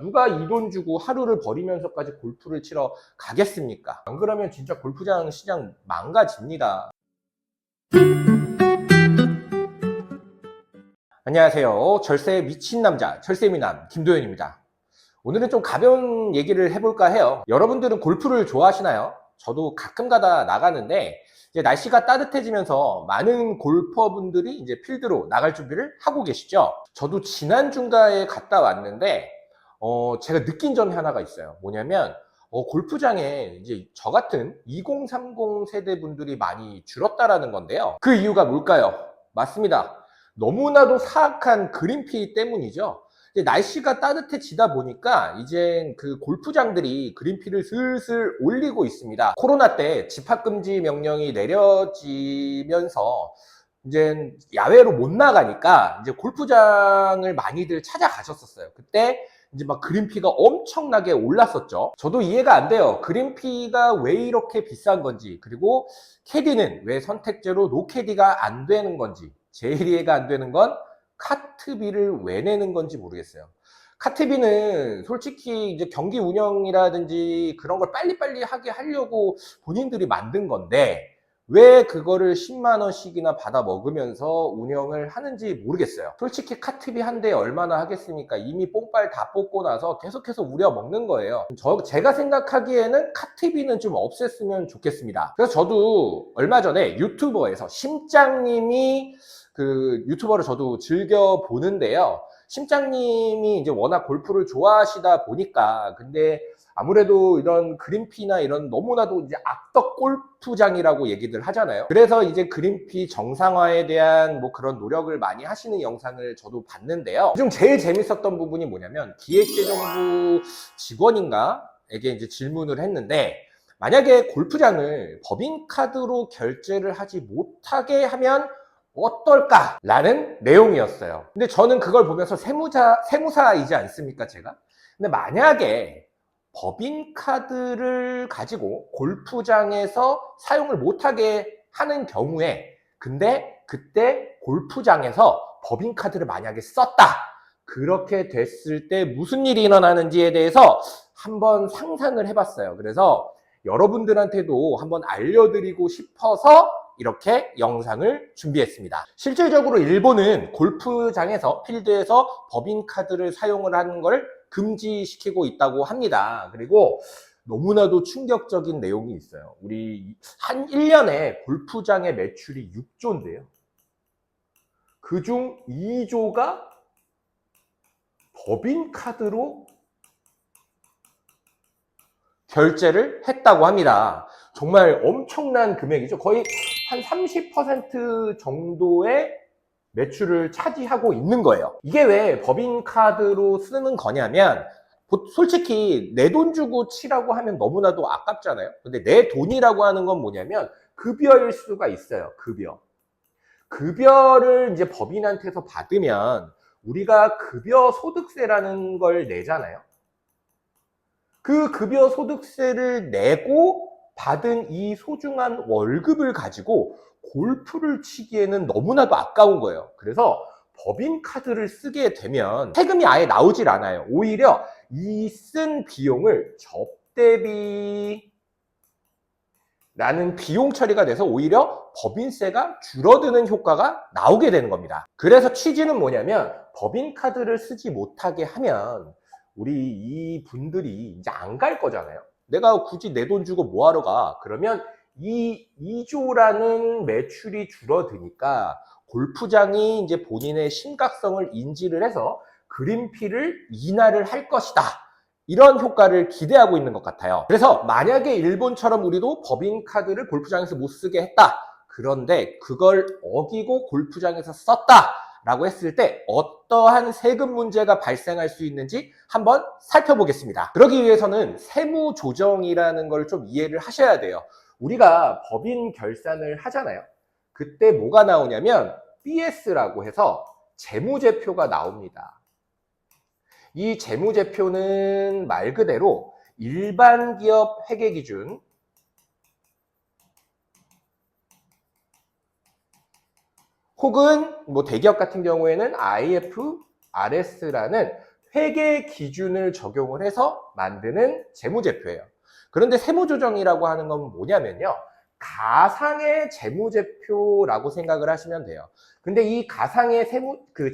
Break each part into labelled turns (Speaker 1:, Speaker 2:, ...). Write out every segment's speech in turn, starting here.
Speaker 1: 누가 이 돈 주고 하루를 버리면서까지 골프를 치러 가겠습니까? 안 그러면 진짜 골프장 시장 망가집니다. 안녕하세요. 절세에 미친 남자, 절세미남 김도현입니다. 오늘은 좀 가벼운 얘기를 해볼까 해요. 여러분들은 골프를 좋아하시나요? 저도 가끔 가다 나가는데 이제 날씨가 따뜻해지면서 많은 골퍼분들이 이제 필드로 나갈 준비를 하고 계시죠. 저도 지난 주가에 갔다 왔는데 제가 느낀 점이 하나가 있어요. 뭐냐면 골프장에 이제 저 같은 2030 세대 분들이 많이 줄었다라는 건데요. 그 이유가 뭘까요? 맞습니다. 너무나도 사악한 그린피 때문이죠. 날씨가 따뜻해지다 보니까 이제 그 골프장들이 그린피를 슬슬 올리고 있습니다. 코로나 때 집합금지 명령이 내려지면서 이제 야외로 못 나가니까 이제 골프장을 많이들 찾아가셨었어요. 그때 이제 막 그린피가 엄청나게 올랐었죠. 저도 이해가 안 돼요. 그린피가 왜 이렇게 비싼 건지, 그리고 캐디는 왜 선택제로 노캐디가 안 되는 건지, 제일 이해가 안 되는 건 카트비를 왜 내는 건지 모르겠어요. 카트비는 솔직히 이제 경기 운영이라든지 그런 걸 빨리빨리 하게 하려고 본인들이 만든 건데 왜 그거를 10만 원씩이나 받아 먹으면서 운영을 하는지 모르겠어요. 솔직히 카트비 한 대에 얼마나 하겠습니까? 이미 뽕빨 다 뽑고 나서 계속해서 우려 먹는 거예요. 제가 생각하기에는 카트비는 좀 없앴으면 좋겠습니다. 그래서 저도 얼마 전에 유튜버에서 심장님이 그 유튜버를 저도 즐겨 보는데요. 심장님이 이제 워낙 골프를 좋아하시다 보니까, 근데 아무래도 이런 그린피나 이런 너무나도 이제 악덕 골프장이라고 얘기들 하잖아요. 그래서 이제 그린피 정상화에 대한 뭐 그런 노력을 많이 하시는 영상을 저도 봤는데요. 좀 제일 재밌었던 부분이 뭐냐면 기획재정부 직원인가에게 이제 질문을 했는데, 만약에 골프장을 법인카드로 결제를 하지 못하게 하면 어떨까라는 내용이었어요. 근데 저는 그걸 보면서 세무사이지 않습니까, 제가? 근데 만약에 법인카드를 가지고 골프장에서 사용을 못하게 하는 경우에, 근데 그때 골프장에서 법인카드를 만약에 썼다, 그렇게 됐을 때 무슨 일이 일어나는지에 대해서 한번 상상을 해봤어요. 그래서 여러분들한테도 한번 알려드리고 싶어서 이렇게 영상을 준비했습니다. 실질적으로 일본은 골프장에서, 필드에서 법인카드를 사용을 하는 걸 금지시키고 있다고 합니다. 그리고 너무나도 충격적인 내용이 있어요. 우리 한 1년에 골프장의 매출이 6조인데요. 그중 2조가 법인카드로 결제를 했다고 합니다. 정말 엄청난 금액이죠. 거의 한 30% 정도의 매출을 차지하고 있는 거예요. 이게 왜 법인카드로 쓰는 거냐면, 솔직히 내 돈 주고 치라고 하면 너무나도 아깝잖아요. 근데 내 돈이라고 하는 건 뭐냐면 급여일 수가 있어요. 급여를 이제 법인한테서 받으면 우리가 급여 소득세라는 걸 내잖아요. 그 급여 소득세를 내고 받은 이 소중한 월급을 가지고 골프를 치기에는 너무나도 아까운 거예요. 그래서 법인카드를 쓰게 되면 세금이 아예 나오질 않아요. 오히려 이 쓴 비용을 접대비라는 비용 처리가 돼서 오히려 법인세가 줄어드는 효과가 나오게 되는 겁니다. 그래서 취지는 뭐냐면, 법인카드를 쓰지 못하게 하면 우리 이 분들이 이제 안 갈 거잖아요. 내가 굳이 내 돈 주고 뭐하러 가? 그러면 이 2조라는 매출이 줄어드니까 골프장이 이제 본인의 심각성을 인지를 해서 그린피를 인하를 할 것이다, 이런 효과를 기대하고 있는 것 같아요. 그래서 만약에 일본처럼 우리도 법인카드를 골프장에서 못 쓰게 했다, 그런데 그걸 어기고 골프장에서 썼다 라고 했을 때 어떠한 세금 문제가 발생할 수 있는지 한번 살펴보겠습니다. 그러기 위해서는 세무조정이라는 걸 좀 이해를 하셔야 돼요. 우리가 법인 결산을 하잖아요. 그때 뭐가 나오냐면 BS라고 해서 재무제표가 나옵니다. 이 재무제표는 말 그대로 일반 기업 회계기준, 혹은 뭐 대기업 같은 경우에는 IFRS라는 회계 기준을 적용을 해서 만드는 재무제표예요. 그런데 세무조정이라고 하는 건 뭐냐면요. 가상의 재무제표라고 생각을 하시면 돼요. 근데 이 가상의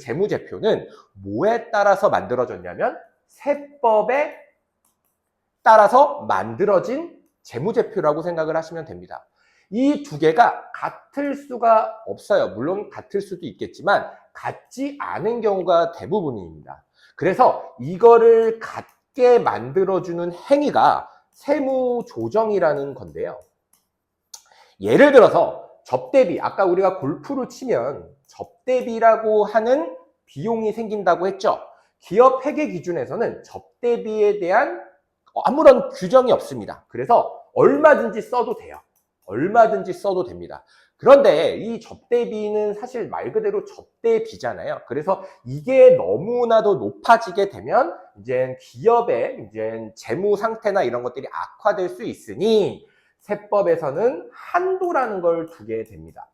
Speaker 1: 재무제표는 뭐에 따라서 만들어졌냐면 세법에 따라서 만들어진 재무제표라고 생각을 하시면 됩니다. 이 두 개가 같을 수가 없어요. 물론 같을 수도 있겠지만 같지 않은 경우가 대부분입니다. 그래서 이거를 같게 만들어주는 행위가 세무조정이라는 건데요. 예를 들어서 접대비, 아까 우리가 골프로 치면 접대비라고 하는 비용이 생긴다고 했죠. 기업 회계 기준에서는 접대비에 대한 아무런 규정이 없습니다. 그래서 얼마든지 써도 돼요. 얼마든지 써도 됩니다. 그런데 이 접대비는 사실 말 그대로 접대비잖아요. 그래서 이게 너무나도 높아지게 되면 이제 기업의 이제 재무 상태나 이런 것들이 악화될 수 있으니 세법에서는 한도라는 걸 두게 됩니다.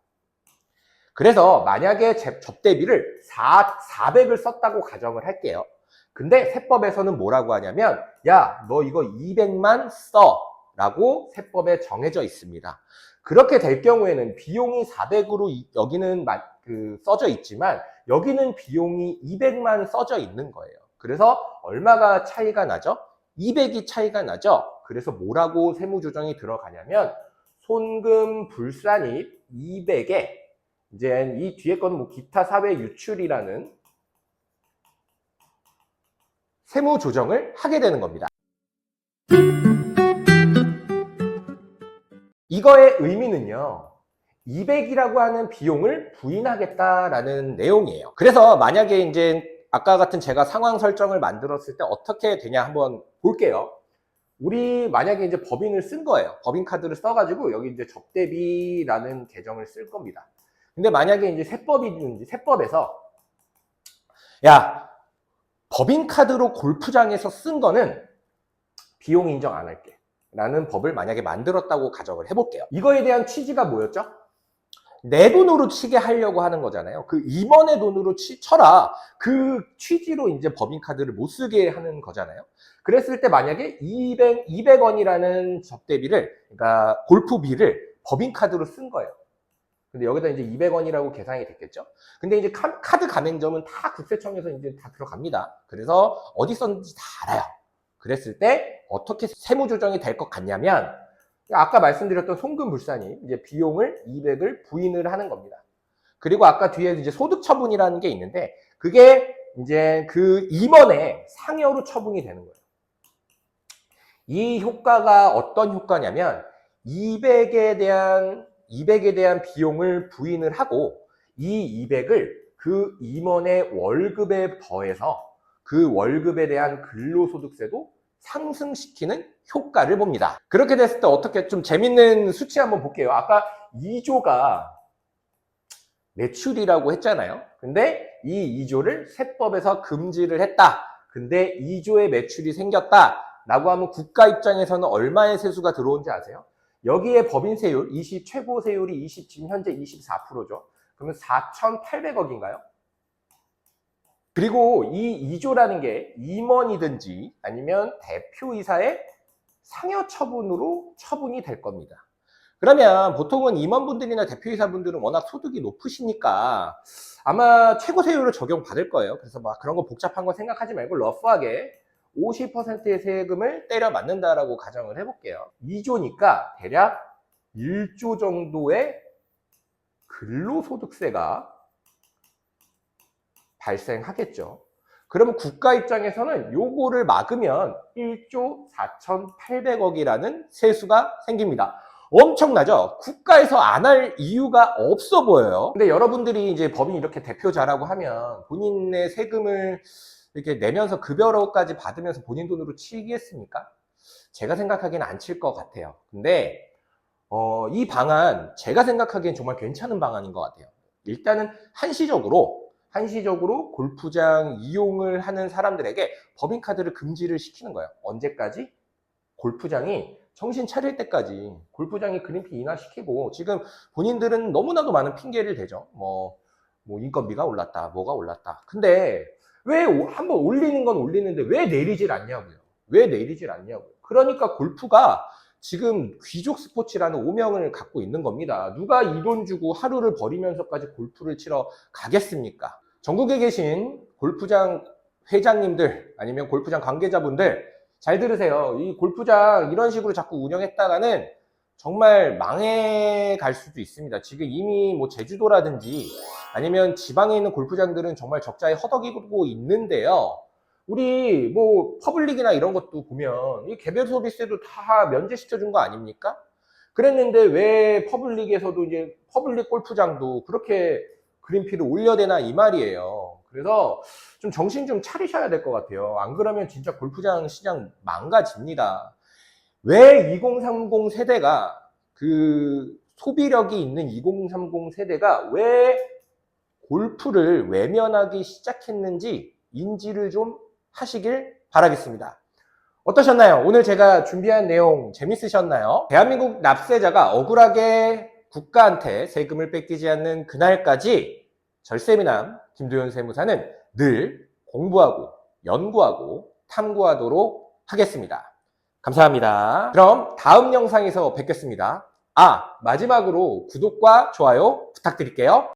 Speaker 1: 그래서 만약에 접대비를 400을 썼다고 가정을 할게요. 근데 세법에서는 뭐라고 하냐면 야, 너 이거 200만 써 라고 세법에 정해져 있습니다. 그렇게 될 경우에는 비용이 400으로 여기는 써져 있지만 여기는 비용이 200만 써져 있는 거예요. 그래서 얼마가 차이가 나죠? 200이 차이가 나죠? 그래서 뭐라고 세무조정이 들어가냐면 손금 불산입 200에 이제 이 뒤에 거는 뭐 기타 사회 유출이라는 세무조정을 하게 되는 겁니다. 이거의 의미는요, 200이라고 하는 비용을 부인하겠다라는 내용이에요. 그래서 만약에 이제 아까 같은 제가 상황 설정을 만들었을 때 어떻게 되냐 한번 볼게요. 우리 만약에 이제 법인을 쓴 거예요. 법인 카드를 써가지고 여기 이제 접대비라는 계정을 쓸 겁니다. 근데 만약에 이제 세법에서 야, 법인 카드로 골프장에서 쓴 거는 비용 인정 안 할게 라는 법을 만약에 만들었다고 가정을 해볼게요. 이거에 대한 취지가 뭐였죠? 내 돈으로 치게 하려고 하는 거잖아요. 그 임원의 돈으로 쳐라. 그 취지로 이제 법인카드를 못 쓰게 하는 거잖아요. 그랬을 때 만약에 200원이라는 접대비를, 그러니까 골프비를 법인카드로 쓴 거예요. 근데 여기다 이제 200원이라고 계산이 됐겠죠? 근데 이제 카드 가맹점은 다 국세청에서 이제 다 들어갑니다. 그래서 어디 썼는지 다 알아요. 그랬을 때 어떻게 세무조정이 될 것 같냐면 아까 말씀드렸던 송금불산이 이제 비용을 200을 부인을 하는 겁니다. 그리고 아까 뒤에 이제 소득처분이라는 게 있는데 그게 이제 그 임원의 상여로 처분이 되는 거예요. 이 효과가 어떤 효과냐면 200에 대한 비용을 부인을 하고 이 200을 그 임원의 월급에 더해서 그 월급에 대한 근로소득세도 상승시키는 효과를 봅니다. 그렇게 됐을 때 어떻게 좀 재밌는 수치 한번 볼게요. 아까 2조가 매출이라고 했잖아요. 근데 이 2조를 세법에서 금지를 했다. 근데 2조의 매출이 생겼다. 라고 하면 국가 입장에서는 얼마의 세수가 들어온지 아세요? 여기에 법인세율, 최고 세율이 지금 현재 24%죠. 그러면 4,800억인가요? 그리고 이 2조라는 게 임원이든지 아니면 대표이사의 상여 처분으로 처분이 될 겁니다. 그러면 보통은 임원분들이나 대표이사분들은 워낙 소득이 높으시니까 아마 최고 세율을 적용받을 거예요. 그래서 막 그런 거 복잡한 거 생각하지 말고 러프하게 50%의 세금을 때려 맞는다라고 가정을 해볼게요. 2조니까 대략 1조 정도의 근로소득세가 발생하겠죠. 그러면 국가 입장에서는 요거를 막으면 1조 4,800억이라는 세수가 생깁니다. 엄청나죠? 국가에서 안 할 이유가 없어 보여요. 근데 여러분들이 이제 법인 이렇게 대표자라고 하면 본인의 세금을 이렇게 내면서 급여로까지 받으면서 본인 돈으로 치겠습니까? 제가 생각하기에는 안 칠 것 같아요. 근데 이 방안 제가 생각하기엔 정말 괜찮은 방안인 것 같아요. 일단은 한시적으로 골프장 이용을 하는 사람들에게 법인카드를 금지를 시키는 거예요. 언제까지? 골프장이 정신 차릴 때까지 골프장이 그린피 인하시키고 지금 본인들은 너무나도 많은 핑계를 대죠. 뭐 인건비가 올랐다, 뭐가 올랐다. 근데 왜 한번 올리는 건 올리는데 왜 내리질 않냐고요. 왜 내리질 않냐고요. 그러니까 골프가 지금 귀족 스포츠라는 오명을 갖고 있는 겁니다. 누가 이 돈 주고 하루를 버리면서까지 골프를 치러 가겠습니까? 전국에 계신 골프장 회장님들 아니면 골프장 관계자분들 잘 들으세요. 이 골프장 이런 식으로 자꾸 운영했다가는 정말 망해 갈 수도 있습니다. 지금 이미 뭐 제주도라든지 아니면 지방에 있는 골프장들은 정말 적자에 허덕이고 있는데요. 우리 뭐 퍼블릭이나 이런 것도 보면 이 개별 서비스도 다 면제시켜 준 거 아닙니까? 그랬는데 왜 퍼블릭에서도 이제 퍼블릭 골프장도 그렇게 그린피를 올려대나 이 말이에요. 그래서 좀 정신 좀 차리셔야 될 것 같아요. 안 그러면 진짜 골프장 시장 망가집니다. 왜 2030 세대가 그 소비력이 있는 2030 세대가 왜 골프를 외면하기 시작했는지 인지를 좀 하시길 바라겠습니다. 어떠셨나요? 오늘 제가 준비한 내용 재밌으셨나요? 대한민국 납세자가 억울하게 국가한테 세금을 뺏기지 않는 그날까지 절세미남 김도현 세무사는 늘 공부하고 연구하고 탐구하도록 하겠습니다. 감사합니다. 그럼 다음 영상에서 뵙겠습니다. 마지막으로 구독과 좋아요 부탁드릴게요.